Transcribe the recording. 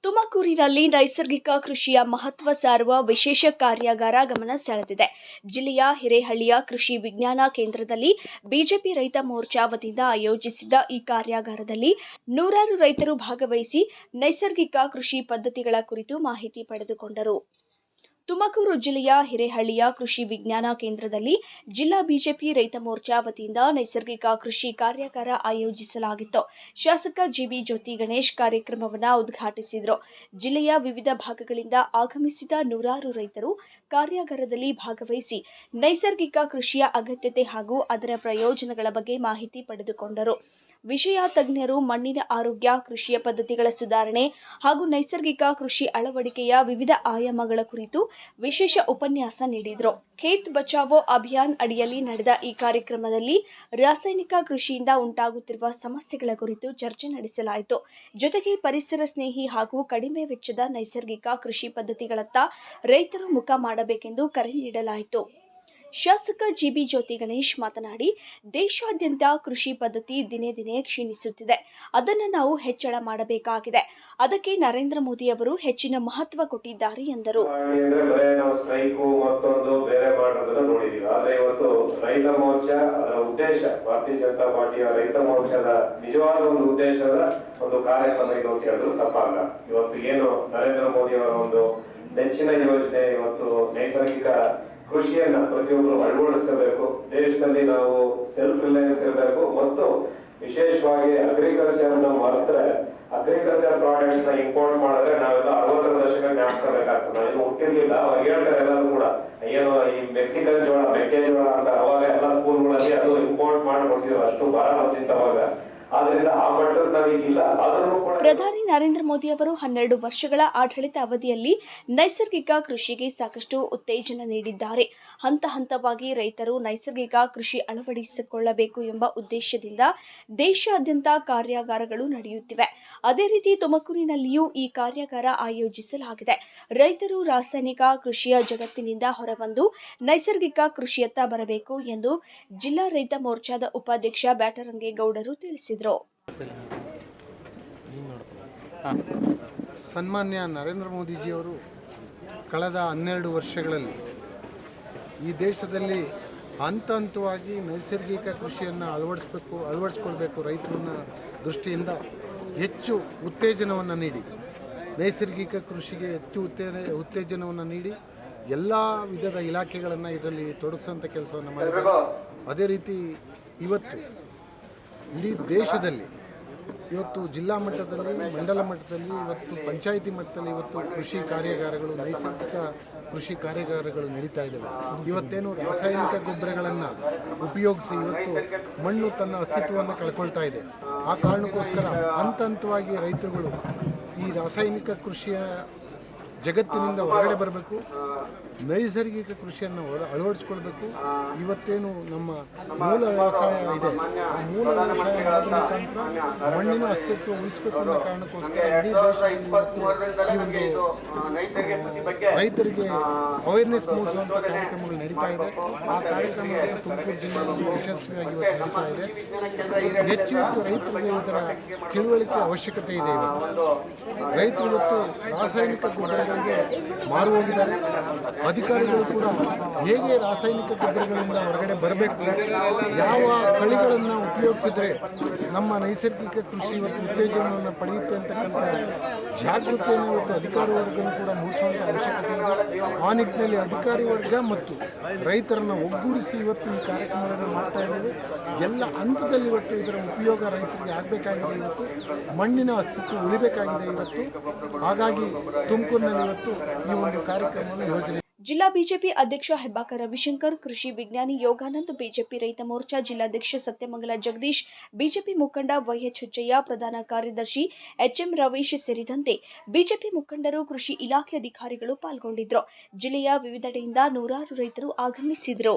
ತುಮಕೂರಿನಲ್ಲಿ ನೈಸರ್ಗಿಕ ಕೃಷಿಯ ಮಹತ್ವ ಸಾರುವ ವಿಶೇಷ ಕಾರ್ಯಾಗಾರ ಗಮನ ಸೆಳೆದಿದೆ. ಜಿಲ್ಲೆಯ ಹಿರೇಹಳ್ಳಿಯ ಕೃಷಿ ವಿಜ್ಞಾನ ಕೇಂದ್ರದಲ್ಲಿ ಬಿಜೆಪಿ ರೈತ ಮೋರ್ಚಾ ವತಿಯಿಂದ ಆಯೋಜಿಸಿದ್ದ ಈ ಕಾರ್ಯಾಗಾರದಲ್ಲಿ ನೂರಾರು ರೈತರು ಭಾಗವಹಿಸಿ ನೈಸರ್ಗಿಕ ಕೃಷಿ ಪದ್ಧತಿಗಳ ಕುರಿತು ಮಾಹಿತಿ ಪಡೆದುಕೊಂಡರು. ತುಮಕೂರು ಜಿಲ್ಲೆಯ ಹಿರೇಹಳ್ಳಿಯ ಕೃಷಿ ವಿಜ್ಞಾನ ಕೇಂದ್ರದಲ್ಲಿ ಜಿಲ್ಲಾ ಬಿಜೆಪಿ ರೈತ ಮೋರ್ಚಾ ವತಿಯಿಂದ ನೈಸರ್ಗಿಕ ಕೃಷಿ ಕಾರ್ಯಾಗಾರ ಆಯೋಜಿಸಲಾಗಿತ್ತು. ಶಾಸಕ ಜಿಬಿ ಜ್ಯೋತಿ ಗಣೇಶ್ ಕಾರ್ಯಕ್ರಮವನ್ನು ಉದ್ಘಾಟಿಸಿದರು. ಜಿಲ್ಲೆಯ ವಿವಿಧ ಭಾಗಗಳಿಂದ ಆಗಮಿಸಿದ ನೂರಾರು ರೈತರು ಕಾರ್ಯಾಗಾರದಲ್ಲಿ ಭಾಗವಹಿಸಿ ನೈಸರ್ಗಿಕ ಕೃಷಿಯ ಅಗತ್ಯತೆ ಹಾಗೂ ಅದರ ಪ್ರಯೋಜನಗಳ ಬಗ್ಗೆ ಮಾಹಿತಿ ಪಡೆದುಕೊಂಡರು. ವಿಷಯ ತಜ್ಞರು ಮಣ್ಣಿನ ಆರೋಗ್ಯ, ಕೃಷಿಯ ಪದ್ಧತಿಗಳ ಸುಧಾರಣೆ ಹಾಗೂ ನೈಸರ್ಗಿಕ ಕೃಷಿ ಅಳವಡಿಕೆಯ ವಿವಿಧ ಆಯಾಮಗಳ ಕುರಿತು ವಿಶೇಷ ಉಪನ್ಯಾಸ ನೀಡಿದರು. ಖೇತ್ ಬಚಾವೋ ಅಭಿಯಾನ್ ಅಡಿಯಲ್ಲಿ ನಡೆದ ಈ ಕಾರ್ಯಕ್ರಮದಲ್ಲಿ ರಾಸಾಯನಿಕ ಕೃಷಿಯಿಂದ ಉಂಟಾಗುತ್ತಿರುವ ಸಮಸ್ಯೆಗಳ ಕುರಿತು ಚರ್ಚೆ ನಡೆಸಲಾಯಿತು. ಜೊತೆಗೆ ಪರಿಸರ ಸ್ನೇಹಿ ಹಾಗೂ ಕಡಿಮೆ ವೆಚ್ಚದ ನೈಸರ್ಗಿಕ ಕೃಷಿ ಪದ್ಧತಿಗಳತ್ತ ರೈತರು ಮುಖ ಮಾಡಬೇಕೆಂದು ಕರೆ ನೀಡಲಾಯಿತು. ಶಾಸಕ ಜಿಬಿ ಜ್ಯೋತಿ ಗಣೇಶ್ ಮಾತನಾಡಿ, ದೇಶಾದ್ಯಂತ ಕೃಷಿ ಪದ್ಧತಿ ದಿನೇ ದಿನೇ ಕ್ಷೀಣಿಸುತ್ತಿದೆ. ಅದನ್ನು ನಾವು ಹೆಚ್ಚಳ ಮಾಡಬೇಕಾಗಿದೆ. ಅದಕ್ಕೆ ನರೇಂದ್ರ ಮೋದಿ ಅವರು ಹೆಚ್ಚಿನ ಮಹತ್ವ ಕೊಟ್ಟಿದ್ದಾರೆ ಎಂದರು. ರೈತ ಮೋರ್ಚಾ ಅದರ ಉದ್ದೇಶ, ಭಾರತೀಯ ಜನತಾ ಪಾರ್ಟಿಯ ರೈತ ಮೋರ್ಚಾದ ನಿಜವಾದ ಒಂದು ಉದ್ದೇಶದ ಒಂದು ಕಾರ್ಯಕ್ರಮ ಇದು ಅಂತ ಹೇಳಿದ್ರು ತಪ್ಪಾಗಲ್ಲ. ಇವತ್ತು ಏನು ನರೇಂದ್ರ ಮೋದಿ ಅವರ ಒಂದು ನೆಚ್ಚಿನ ಯೋಜನೆ, ಇವತ್ತು ನೈಸರ್ಗಿಕ ಕೃಷಿಯನ್ನ ಪ್ರತಿಯೊಬ್ಬರು ಅಳವಡಿಸಬೇಕು. ದೇಶದಲ್ಲಿ ನಾವು ಸೆಲ್ಫ್ ರಿಲಯನ್ಸ್ ಇರಬೇಕು ಮತ್ತು ವಿಶೇಷವಾಗಿ ಅಗ್ರಿಕಲ್ಚರ್ ಅಗ್ರಿಕಲ್ಚರ್ ಪ್ರಾಡಕ್ಟ್ಸ್ ನ ಇಂಪೋರ್ಟ್ ಮಾಡಿದ್ರೆ ನಾವೆಲ್ಲ 60ರ ದಶಕ ಜ್ಞಾಪಿಸಬೇಕಾಗ್ತದೆ. ಇದು ಹುಟ್ಟಿರ್ಲಿಲ್ಲ, ಅವಾಗ ಹೇಳ್ತಾರೆ ಎಲ್ಲರೂ ಕೂಡ, ಏನೋ ಈ ಮೆಕ್ಸಿಕನ್ ಜೋಳ, ಮೆಕ್ಕೆಜೋಳ ಅಂತ ಅವಾಗ ಎಲ್ಲ ಸ್ಕೂಲ್ಗಳಲ್ಲಿ ಅದು ಇಂಪೋರ್ಟ್ ಮಾಡಿಕೊಡ್ತಿದ್ರು. ಅಷ್ಟು ಬರ ಬಂದಿತ್ತು ಅವಾಗ. ಆದ್ರಿಂದ ಆ ಮಟ್ಟದ ನಾವೀಗಿಲ್ಲ. ಆದರೂ ಕೂಡ ಪ್ರಧಾನಿ ನರೇಂದ್ರ ಮೋದಿ ಅವರು 12 ವರ್ಷಗಳ ಆಡಳಿತ ಅವಧಿಯಲ್ಲಿ ನೈಸರ್ಗಿಕ ಕೃಷಿಗೆ ಸಾಕಷ್ಟು ಉತ್ತೇಜನ ನೀಡಿದ್ದಾರೆ. ಹಂತ ಹಂತವಾಗಿ ರೈತರು ನೈಸರ್ಗಿಕ ಕೃಷಿ ಅಳವಡಿಸಿಕೊಳ್ಳಬೇಕು ಎಂಬ ಉದ್ದೇಶದಿಂದ ದೇಶಾದ್ಯಂತ ಕಾರ್ಯಾಗಾರಗಳು ನಡೆಯುತ್ತಿವೆ. ಅದೇ ರೀತಿ ತುಮಕೂರಿನಲ್ಲಿಯೂ ಈ ಕಾರ್ಯಾಗಾರ ಆಯೋಜಿಸಲಾಗಿದೆ. ರೈತರು ರಾಸಾಯನಿಕ ಕೃಷಿಯ ಜಗತ್ತಿನಿಂದ ಹೊರಬಂದು ನೈಸರ್ಗಿಕ ಕೃಷಿಯತ್ತ ಬರಬೇಕು ಎಂದು ಜಿಲ್ಲಾ ರೈತ ಮೋರ್ಚಾದ ಉಪಾಧ್ಯಕ್ಷ ಬ್ಯಾಟರಂಗೇಗೌಡರು ತಿಳಿಸಿದರು. ಸನ್ಮಾನ್ಯ ನರೇಂದ್ರ ಮೋದಿಜಿಯವರು ಕಳೆದ 12 ವರ್ಷಗಳಲ್ಲಿ ಈ ದೇಶದಲ್ಲಿ ಹಂತ ಹಂತವಾಗಿ ನೈಸರ್ಗಿಕ ಕೃಷಿಯನ್ನು ಅಳವಡಿಸ್ಕೊಳ್ಬೇಕು ರೈತರನ್ನ ದೃಷ್ಟಿಯಿಂದ ಹೆಚ್ಚು ಉತ್ತೇಜನವನ್ನು ನೀಡಿ, ನೈಸರ್ಗಿಕ ಕೃಷಿಗೆ ಹೆಚ್ಚು ಉತ್ತೇಜನವನ್ನು ನೀಡಿ ಎಲ್ಲ ವಿಧದ ಇಲಾಖೆಗಳನ್ನು ಇದರಲ್ಲಿ ತೊಡಗಿಸುವಂಥ ಕೆಲಸವನ್ನು ಮಾಡಿದ್ದಾರೆ. ಅದೇ ರೀತಿ ಇವತ್ತು ಇಡೀ ದೇಶದಲ್ಲಿ ಇವತ್ತು ಜಿಲ್ಲಾ ಮಟ್ಟದಲ್ಲಿ, ಮಂಡಲ ಮಟ್ಟದಲ್ಲಿ, ಇವತ್ತು ಪಂಚಾಯಿತಿ ಮಟ್ಟದಲ್ಲಿ ಇವತ್ತು ಕೃಷಿ ಕಾರ್ಯಾಗಾರಗಳು, ನೈಸರ್ಗಿಕ ಕೃಷಿ ಕಾರ್ಯಾಗಾರಗಳು ನಡೀತಾ ಇದ್ದಾವೆ. ಇವತ್ತೇನು ರಾಸಾಯನಿಕ ಗೊಬ್ಬರಗಳನ್ನು ಉಪಯೋಗಿಸಿ ಇವತ್ತು ಮಣ್ಣು ತನ್ನ ಅಸ್ತಿತ್ವವನ್ನು ಕಳ್ಕೊಳ್ತಾ ಇದೆ. ಆ ಕಾರಣಕ್ಕೋಸ್ಕರ ಹಂತ ಹಂತವಾಗಿ ರೈತರುಗಳು ಈ ರಾಸಾಯನಿಕ ಕೃಷಿಯ ಜಗತ್ತಿನಿಂದ ಹೊರಗಡೆ ಬರಬೇಕು, ನೈಸರ್ಗಿಕ ಕೃಷಿಯನ್ನು ಅಳವಡಿಸ್ಕೊಳ್ಬೇಕು. ಇವತ್ತೇನು ನಮ್ಮ ಮೂಲ ವ್ಯವಸಾಯ ಇದೆ, ಆ ಮೂಲ ವ್ಯವಸಾಯ ಮಾಡೋದ್ರ ಮುಖಾಂತರ ಮಣ್ಣಿನ ಅಸ್ತಿತ್ವ ಉಳಿಸಬೇಕು ಅನ್ನೋ ಕಾರಣಕ್ಕೋಸ್ಕರ ಇಡೀ ದೇಶದಲ್ಲಿ ಇವತ್ತು ಈ ಒಂದು ರೈತರಿಗೆ ಅವೇರ್ನೆಸ್ ಮೂಡಿಸುವಂಥ ಕಾರ್ಯಕ್ರಮಗಳು ನಡೀತಾ ಇದೆ. ಆ ಕಾರ್ಯಕ್ರಮ ತುಮಕೂರು ಜಿಲ್ಲೆಯಲ್ಲಿ ಯಶಸ್ವಿಯಾಗಿ ಇವತ್ತು ನಡೀತಾ ಇದೆ. ಹೆಚ್ಚು ಹೆಚ್ಚು ರೈತರಿಗೆ ಇದರ ತಿಳುವಳಿಕೆ ಅವಶ್ಯಕತೆ ಇದೆ. ಇವತ್ತು ರೈತರು ಇವತ್ತು ರಾಸಾಯನಿಕ ಗೊಬ್ಬರಗಳಿಗೆ ಮಾರು ಹೋಗಿದ್ದಾರೆ. ಅಧಿಕಾರಿಗಳು ಕೂಡ ಹೇಗೆ ರಾಸಾಯನಿಕ ಗೊಬ್ಬರಗಳಿಂದ ಹೊರಗಡೆ ಬರಬೇಕು, ಯಾವ ತಳಿಗಳನ್ನು ಉಪಯೋಗಿಸಿದ್ರೆ ನಮ್ಮ ನೈಸರ್ಗಿಕ ಕೃಷಿ ಇವತ್ತು ಉತ್ತೇಜನವನ್ನು ಪಡೆಯುತ್ತೆ ಅಂತಕ್ಕಂಥ ಜಾಗೃತಿಯನ್ನು ಇವತ್ತು ಅಧಿಕಾರಿ ವರ್ಗನೂ ಕೂಡ ಮೂಡಿಸುವಂಥ ಅವಶ್ಯಕತೆ ಇದೆ. ಆ ನಿಟ್ಟಿನಲ್ಲಿ ಅಧಿಕಾರಿ ವರ್ಗ ಮತ್ತು ರೈತರನ್ನು ಒಗ್ಗೂಡಿಸಿ ಇವತ್ತು ಈ ಕಾರ್ಯಕ್ರಮಗಳನ್ನು ಮಾಡ್ತಾ ಇದ್ದೇವೆ. ಎಲ್ಲ ಹಂತದಲ್ಲಿ ಇವತ್ತು ಇದರ ಉಪಯೋಗ ರೈತರಿಗೆ ಆಗಬೇಕಾಗಿದೆ. ಇವತ್ತು ಮಣ್ಣಿನ ಅಸ್ತಿತ್ವ ಉಳಿಬೇಕಾಗಿದೆ ಇವತ್ತು. ಹಾಗಾಗಿ ತುಮಕೂರಿನಲ್ಲಿ ಇವತ್ತು ಈ ಒಂದು ಕಾರ್ಯಕ್ರಮವನ್ನು ಯೋಜನೆ. ಜಿಲ್ಲಾ ಬಿಜೆಪಿ ಅಧ್ಯಕ್ಷ ಹೆಬ್ಬಾಕ ರವಿಶಂಕರ್, ಕೃಷಿ ವಿಜ್ಞಾನಿ ಯೋಗಾನಂದ್, ಬಿಜೆಪಿ ರೈತ ಮೋರ್ಚಾ ಜಿಲ್ಲಾಧ್ಯಕ್ಷ ಸತ್ಯಮಂಗಲ ಜಗದೀಶ್, ಬಿಜೆಪಿ ಮುಖಂಡ ವೈಎಚ್ ಹುಚ್ಚಯ್ಯ, ಪ್ರಧಾನ ಕಾರ್ಯದರ್ಶಿ ಎಚ್ಎಂ ರವೀಶ್ ಸೇರಿದಂತೆ ಬಿಜೆಪಿ ಮುಖಂಡರು, ಕೃಷಿ ಇಲಾಖೆ ಅಧಿಕಾರಿಗಳು ಪಾಲ್ಗೊಂಡಿದ್ದರು. ಜಿಲ್ಲೆಯ ವಿವಿಧೆಡೆಯಿಂದ ನೂರಾರು ರೈತರು ಆಗಮಿಸಿದರು.